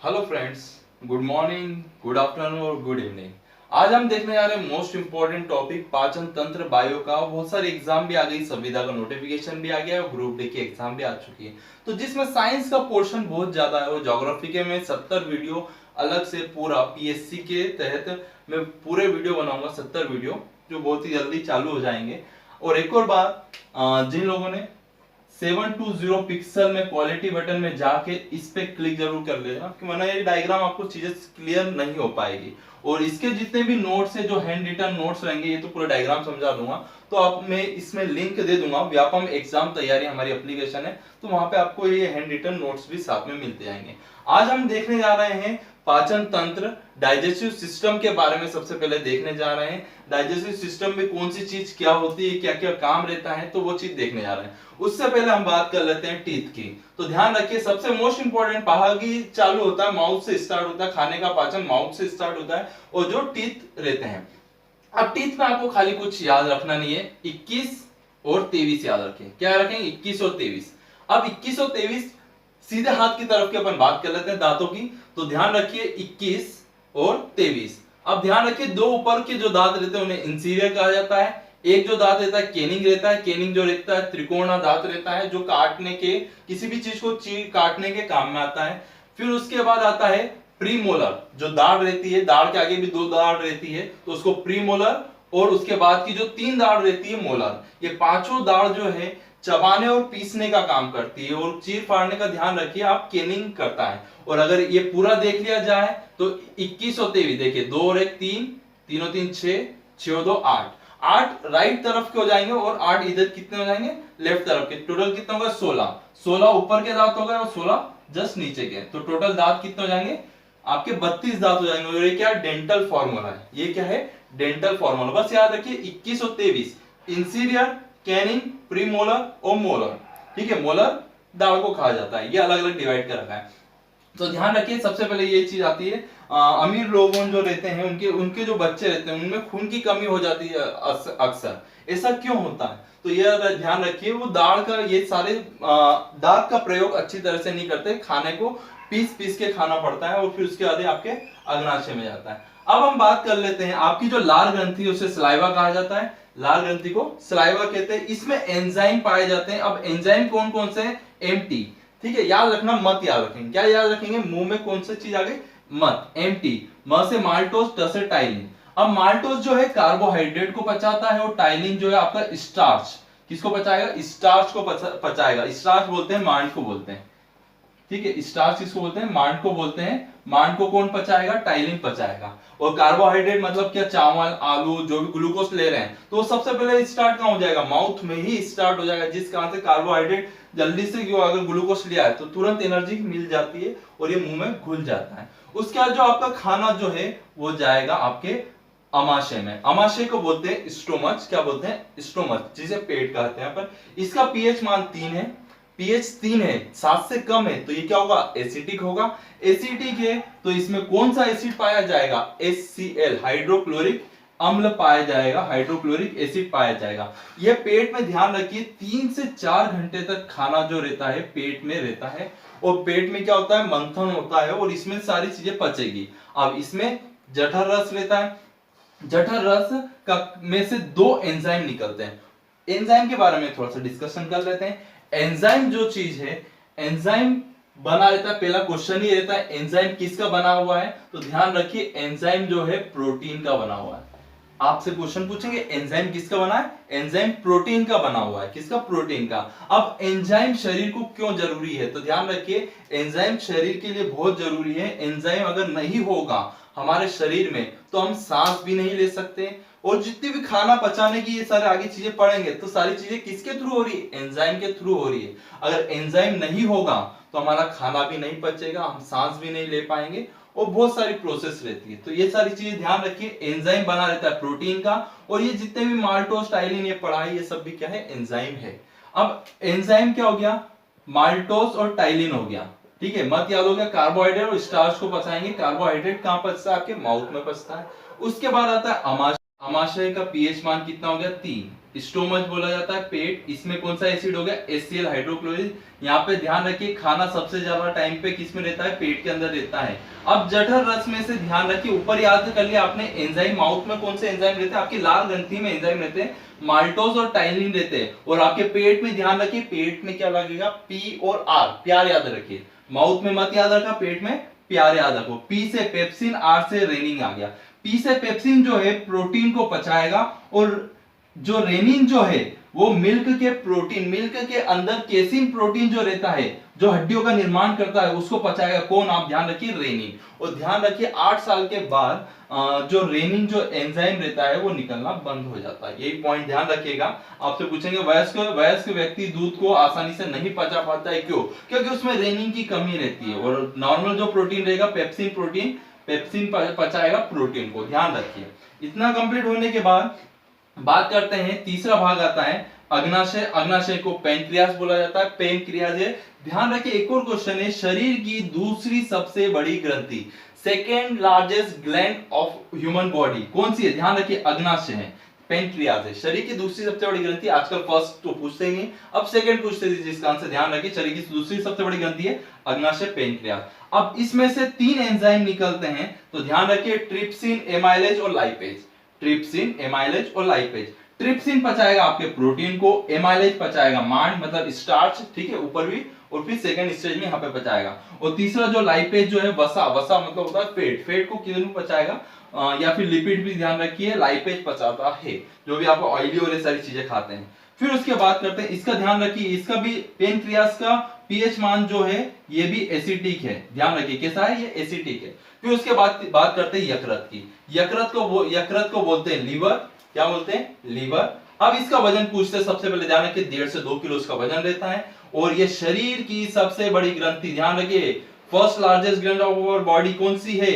Hello friends, good morning, good afternoon और good evening. आज हम देखने जा रहे हैं मोस्ट इंपॉर्टेंट टॉपिक पाचन तंत्र बायो का। बहुत सारे एग्जाम भी आ गई, संविदा का नोटिफिकेशन भी आ गया और ग्रुप डी की एग्जाम भी आ चुकी है। तो जिसमें साइंस का पोर्शन बहुत ज्यादा है और ज्योग्राफी के में 70 वीडियो अलग से पूरा पीएससी के तहत मैं पूरे वीडियो बनाऊंगा, 70 वीडियो जो बहुत ही जल्दी चालू हो जाएंगे। और एक और बात, जिन लोगों ने 720 पिक्सल में क्वालिटी बटन में जाके इस पे क्लिक जरूर कर लेना, कि वरना ये डायग्राम आपको चीजें क्लियर नहीं हो पाएगी। और इसके जितने भी नोट्स है, जो हैंड रिटन नोट्स रहेंगे, ये तो पूरा डायग्राम समझा दूंगा। तो आप मैं इसमें लिंक दे दूंगा, व्यापम एग्जाम तैयारी हमारी एप्लीकेशन है, तो वहां पे आपको ये हैंड रिटन नोट्स भी साथ में मिलते जाएंगे। आज हम देखने जा रहे हैं पाचन तंत्र, डाइजेस्टिव सिस्टम के बारे में सबसे पहले देखने जा रहे हैं। डाइजेस्टिव सिस्टम में कौन सी चीज क्या होती है, क्या क्या काम रहता है, तो वो चीज देखने जा रहे हैं। उससे पहले हम बात कर लेते हैं टीथ की। तो ध्यान रखिए, सबसे मोस्ट इंपॉर्टेंट पहागी चालू होता है, माउथ से स्टार्ट होता है, खाने का पाचन माउथ से स्टार्ट होता है, और जो टीथ रहते हैं। अब टीथ में आपको खाली कुछ याद रखना नहीं है, 21 और 23 याद रखें। क्या रखेंगे? 21 और 23। अब 21 और 23 सीधे हाथ की तरफ के अपन बात कर लेते हैं दांतों की। तो ध्यान रखिए 21 और 23। अब ध्यान रखिए, दो ऊपर के जो दांत रहते हैं उन्हें इंसीरियर कहा जाता है। एक जो दांत रहता है केनिंग रहता है। केनिंग जो रहता है त्रिकोणा दांत रहता है, जो काटने के, किसी भी चीज को काटने के काम में आता है। फिर उसके बाद आता है प्रीमोलर, जो दाढ़ रहती है, दाढ़ के आगे भी दो दाढ़ रहती है, तो उसको प्रीमोलर। और उसके बाद की जो तीन दाढ़ रहती है मोलर। ये पांचों दाढ़ जो है चबाने और पीसने का काम करती है, और चीर फाड़ने का ध्यान रखिए आप, केनिंग करता है। और अगर ये पूरा देख लिया जाए तो 21 और 23 देखिए, 2 और 1 3, 3 और 3 6, 6 और 2 8। 8 राइट तरफ के हो जाएंगे और 8 इधर कितने हो जाएंगे? लेफ्ट तरफ के। टोटल कितना होगा? 16। 16 ऊपर के दांत हो गए और 16 जस्ट नीचे के। तो टोटल दांत कितने हो जाएंगे? आपके 32 दांत हो जाएंगे। और ये क्या डेंटल फॉर्मूला है, ये क्या है? Dental formula. बस याद रखिए 21 और 23, इंसीरियर, कैनिंग, प्रीमोलर और मोलर। ठीक है, मोलर दाढ़ को कहा जाता है, ये अलग अलग डिवाइड कर रखा है। तो ध्यान रखिए, सबसे पहले ये चीज आती है, अमीर लोगों जो रहते हैं उनके उनके जो बच्चे रहते हैं उनमें खून की कमी हो जाती है अक्सर। ऐसा क्यों होता है? तो ये ध्यान रखिए, वो दाढ़ का, ये सारे दांत का प्रयोग अच्छी तरह से नहीं करते, खाने को पीस पीस के खाना पड़ता है, और फिर उसके बाद आपके अग्नाशय में जाता है। अब हम बात कर लेते हैं आपकी जो लार ग्रंथि, उसे सलाइवा कहा जाता है। लार ग्रंथि को सलाइवा कहते हैं। इसमें एंजाइम पाए जाते हैं। अब एंजाइम कौन कौन से हैं? एमटी। ठीक है, याद रखना, मत याद रखेंगे। क्या याद रखेंगे? मुंह में कौन सी चीज आ गई? मत। एमटी। म से माल्टोज, ट से टाइलिन। अब माल्टोज जो है कार्बोहाइड्रेट को पचाता है, और टाइलिन जो है आपका स्टार्च। किसको पचाएगा? स्टार्च को पचाएगा। स्टार्च बोलते हैं, मांड को बोलते हैं। ठीक है, स्टार्च किसको बोलते हैं? मांड को बोलते हैं। मांड को कौन पचाएगा? टाइलिन पचाएगा। और कार्बोहाइड्रेट मतलब क्या? चावल, आलू, जो भी ग्लूकोज ले रहे हैं, तो वो सबसे पहले स्टार्ट कहां हो जाएगा? माउथ में ही स्टार्ट हो जाएगा। जिस कारण से कार्बोहाइड्रेट जल्दी से, क्यों, अगर ग्लूकोज लिया है तो तुरंत एनर्जी मिल जाती है और ये मुंह में घुल जाता है। उसके बाद जो आपका खाना जो है वो जाएगा आपके अमाशय में। अमाशय को बोलते हैं स्टोमच। क्या बोलते हैं? स्टोमच, जिसे पेट कहते हैं अपन। इसका पीएच मान 3 है। पीएच 3 है, 7 से कम है तो ये क्या होगा? एसिडिक होगा। एसिडिक है तो इसमें कौन सा एसिड पाया जाएगा? HCl, हाइड्रोक्लोरिक अम्ल पाया जाएगा, हाइड्रोक्लोरिक एसिड पाया जाएगा। यह पेट में, ध्यान रखिए, 3 से 4 घंटे तक खाना जो रहता है पेट में रहता है, और पेट में क्या होता है? मंथन होता है, और इसमें सारी चीजें पचेगी। अब इसमें जठर रस रहता है। जठर रस का में से 2 एंजाइम निकलते हैं। एंजाइम के बारे में थोड़ा सा डिस्कशन कर लेते हैं। एंजाइम जो चीज है, एंजाइम बना रहता है, पहला क्वेश्चन ही रहता है एंजाइम किसका बना हुआ है? तो ध्यान रखिए, एंजाइम जो है प्रोटीन का बना हुआ है। आपसे क्वेश्चन पूछेंगे एंजाइम किसका बना है? एंजाइम प्रोटीन का बना हुआ है। किसका? प्रोटीन का। अब एंजाइम शरीर को क्यों जरूरी है? तो ध्यान रखिए, एंजाइम शरीर के लिए बहुत जरूरी है। एंजाइम अगर नहीं होगा हमारे शरीर में तो हम सांस भी नहीं ले सकते, और जितनी भी खाना पचाने की ये सारे आगे चीजें पढ़ेंगे तो सारी चीजें किसके थ्रू हो रही है? एंजाइम के थ्रू हो रही है। अगर एंजाइम नहीं होगा तो हमारा खाना भी नहीं पचेगा, हम सांस भी नहीं ले पाएंगे, और बहुत सारी प्रोसेस रहती है। तो ये सारी चीजें ध्यान रखिए, एंजाइम बना रहता है प्रोटीन का, और ये जितने भी माल्टोज, टाइलिन, ये पढ़ाई, ये सब भी क्या है? एंजाइम है। अब एंजाइम क्या हो गया? माल्टोज और टाइलिन हो गया। ठीक है, मत याद हो गया, कार्बोहाइड्रेट और स्टार्च को पचाएंगे। कार्बोहाइड्रेट कहां पचता है? आपके माउथ में पचता है। उसके बाद आता है अमाशय। अमाशय का पीएच मान कितना हो गया? 3। स्टोमच बोला जाता है पेट, इसमें कौन सा एसिड हो गया, HCl हाइड्रोक्लोरिक। यहाँ पे ध्यान रखिए खाना सबसे ज्यादा टाइम पे किस में रहता है, पेट के अंदर रहता है। अब जठर रस में से ध्यान रखिए, ऊपर याद कर लिया आपने एंजाइम, माउथ में कौन से एंजाइम रहते हैं, आपकी लाल ग्रंथि में एंजाइम रहते हैं, माल्टोज और टाइलिन रहते हैं। और आपके पेट में ध्यान रखिए, पेट में क्या लगेगा, पी और आर, प्यार याद रखिए, माउथ में मत याद रखा, पेट में प्यार याद रखो। पी से पेप्सिन, आर से रेनिन आ गया। पी से पेप्सिन जो है प्रोटीन को पचाएगा, और जो रेनिन जो है वो मिल्क के प्रोटीन, मिल्क के अंदर केसिन प्रोटीन जो रहता है, जो हड्डियों का निर्माण करता है, उसको पचाएगा कौन, आप ध्यान रखिए रेनिन। और ध्यान रखिए 8 साल के बाद जो रेनिन जो एंजाइम रहता है वो निकलना बंद हो जाता है। यही पॉइंट ध्यान रखिएगा। आपसे पूछेंगे वयस्क व्यक्ति दूध को आसानी से नहीं पचा पाता है, क्यों, क्योंकि उसमें रेनिन की कमी रहती है। और नॉर्मल जो प्रोटीन रहेगा पेप्सिन प्रोटीन, पेप्सिन पचाएगा प्रोटीन को, ध्यान रखिए। इतना कंप्लीट होने के बाद बात करते हैं, तीसरा भाग आता है अग्नाशय। अग्नाशय को पेनक्रियास बोला जाता है, पेनक्रियास है। ध्यान रखिए एक और क्वेश्चन है, शरीर की दूसरी सबसे बड़ी ग्रंथि, second largest gland of human body कौन सी है, ध्यान रखिए अग्नाशय है, पेनक्रियास है। शरीर की दूसरी सबसे बड़ी ग्रंथि, आजकल फर्स्ट तो पूछते ही नहीं, अब सेकंड पूछते थे, जिसका आंसर ध्यान रखिए, शरीर की दूसरी सबसे बड़ी ग्रंथि है अग्नाशय पेनक्रियास। अब इसमें से 3 एंजाइम निकलते हैं, तो ध्यान रखिए ट्रिप्सिन, एमाइलेज और लाइपेज। ट्रिप्सिन, एमाइलेज और लाइपेज। ट्रिप्सिन पचाएगा आपके प्रोटीन को, एमाइलेज पचाएगा मांड मतलब स्टार्च, ठीक है, ऊपर भी, और फिर सेकंड स्टेज में यहाँ पे पचाएगा। और तीसरा जो लाइपेज जो है वसा, वसा मतलब होता है फैट, फैट को किधर में पचाएगा, या फिर लिपिड भी ध्यान रखिए, लाइपेज पचाता है, जो भी आप ऑयली और ये सारी चीजें खाते हैं। फिर उसके बाद करते हैं, इसका ध्यान रखिए, इसका भी पेनक्रियास का पीएच मान जो है ये भी एसिडिक है, ध्यान रखिए कैसा है, ये एसिडिक है। फिर उसके बाद बात करते हैं यकृत की। यकृत को बोलते हैं लीवर, क्या बोलते हैं, लीवर। अब इसका वजन पूछते हैं, सबसे पहले ध्यान रखिए 1.5 से 2 किलो इसका वजन रहता है। और ये शरीर की सबसे बड़ी ग्रंथि, ध्यान रखिए first largest gland of our body कौन सी है,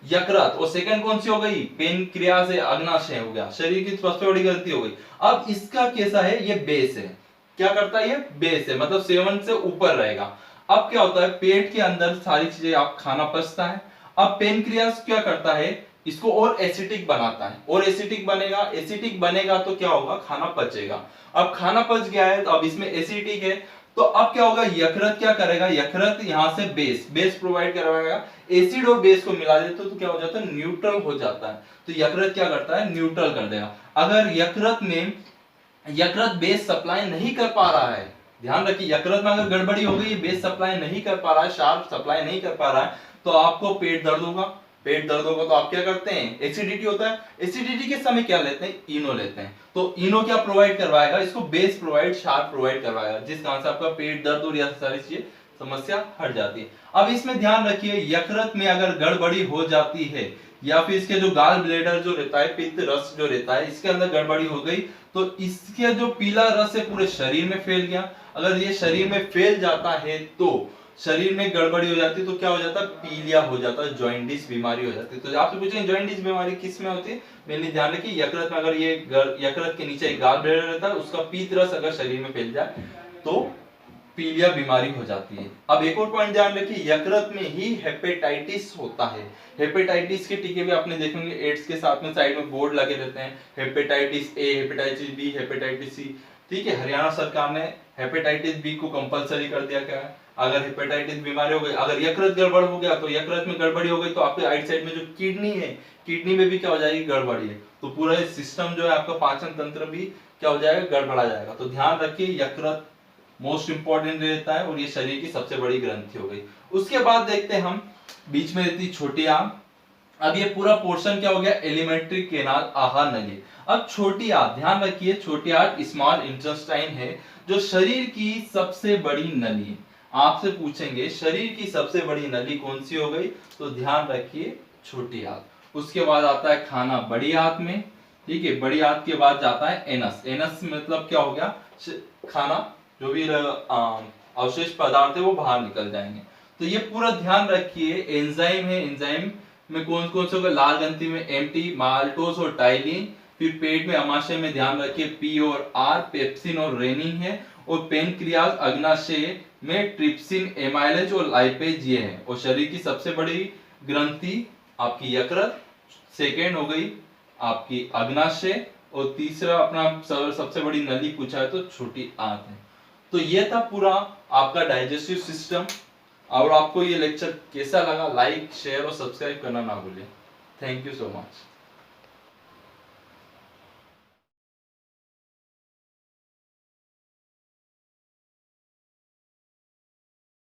यकृत। और सेकंड कौन सी हो गई, पेनक्रियास है, अग्नाशय हो गया, शरीर की सबसे बड़ी ग्रंथि हो गई। अब इसका कैसा है, ये बेस है, क्या करता है, ये बेस है, मतलब 7 से ऊपर रहेगा। अब क्या होता है, पेट के अंदर सारी चीजें आप खाना पचता है। अब पेनक्रियास क्या करता है, इसको और एसिडिक बनाता है, और एसिडिक बनेगा, एसिडिक बनेगा तो क्या होगा, खाना पचेगा। अब खाना पच गया है तो अब इसमें एसिडिक है, तो अब क्या होगा, यकृत क्या करेगा, यकृत यहां से बेस प्रोवाइड करवाएगा, एसिड और बेस को मिला देते तो क्या हो जाता है, न्यूट्रल हो जाता है। तो यकृत क्या करता है, न्यूट्रल कर देगा। अगर यकृत बेस सप्लाई नहीं कर पा रहा है, ध्यान रखिए यकृत में अगर गड़बड़ी हो गई, बेस सप्लाई नहीं कर पा रहा है, शार्प सप्लाई नहीं कर पा रहा है, तो आपको पेट दर्द होगा। पेट दर्द होगा तो आप क्या करते हैं, एसिडिटी होता है, एसिडिटी के समय क्या लेते हैं, इनो लेते हैं। तो इनो क्या प्रोवाइड करवाएगा, इसको बेस प्रोवाइड, शार्प प्रोवाइड करवाएगा, जिस कारण से आपका पेट दर्द और यह सारी चीजें समस्या हट जाती है। अब इसमें ध्यान रखिए यकृत में अगर गड़बड़ी हो जाती है, या फिर इसके जो गाल ब्लेडर जो रहता है, पित्त रस जो रहता है, इसके अंदर गड़बड़ी हो गई, तो इसके जो पीला रस है पूरे शरीर में फैल गया। अगर ये शरीर में फैल जाता है तो शरीर में गड़बड़ी हो जाती है, तो क्या हो जाता है, पीलिया हो जाता है, जॉइंटिस बीमारी हो जाती है। तो आपसे पूछेंगे जॉइंटिस बीमारी किस में होती है, मेनली ध्यान रखिए यकृत में, अगर ये यकृत के नीचे एक गाल ब्लेडर रहता है, उसका पीत रस अगर शरीर में फैल जाए तो पीलिया बीमारी हो जाती है। अब एक और पॉइंट ध्यान रखिए, यकृत में ही हेपेटाइटिस होता है। हेपेटाइटिस के टीके भी आपने देखेंगे एड्स के साथ में साइड में बोर्ड लगे रहते हैं, hepatitis A, hepatitis B, hepatitis C, ठीक है। हरियाणा सरकार ने हेपेटाइटिस बी को कंपलसरी कर दिया, क्या है, अगर हेपेटाइटिस बीमारी हो गई, अगर यकृत गड़बड़ हो गया, तो यकृत में गड़बड़ी हो गई तो आपके राइट साइड में जो किडनी है, किडनी में भी क्या हो जाएगी, गड़बड़ी है, तो पूरा सिस्टम जो है आपका पाचन तंत्र भी क्या हो जाएगा, गड़बड़ा जाएगा। तो ध्यान रखिए यकृत मोस्ट इंपॉर्टेंट रहता है, और ये शरीर की सबसे बड़ी ग्रंथि हो गई। उसके बाद देखते हैं हम, बीच में रहती छोटी आंत। अब ये पूरा पोर्शन क्या हो गया, एलिमेंट्री केनाल, आहार नली। अब छोटी आंत, ध्यान रखिए छोटी आंत स्मॉल इंटेस्टाइन है, जो शरीर की सबसे बड़ी नली है। आपसे पूछेंगे शरीर की सबसे बड़ी नली कौन सी हो गई, तो ध्यान रखिए छोटी आंत। उसके बाद आता है खाना बड़ी आंत में, ठीक है, बड़ी आंत के बाद जाता है एनस। एनस मतलब क्या हो गया, खाना जो भी अवशेष पदार्थ है वो बाहर निकल जाएंगे। तो ये पूरा ध्यान रखिए, एंजाइम है, एंजाइम में कौन कौन से होगा, लाल ग्रंथि में एम्प्टी, माल्टोज और टाइलिन। फिर पेट में अमाशय में ध्यान रखिए पी और आर, पेप्सिन और रेनिन है। और पेनक्रियाज अग्नाशय में ट्रिप्सिन, एमाइलेज और लाइपेज ये है। और शरीर की सबसे बड़ी ग्रंथि आपकी यकृत, सेकेंड हो गई आपकी अग्नाशय, और तीसरा अपना सबसे बड़ी नली पूछा है तो छोटी आंत है। तो ये था पूरा आपका डाइजेस्टिव सिस्टम। और आपको ये लेक्चर कैसा लगा, लाइक शेयर और सब्सक्राइब करना ना भूलिए। Thank you so much.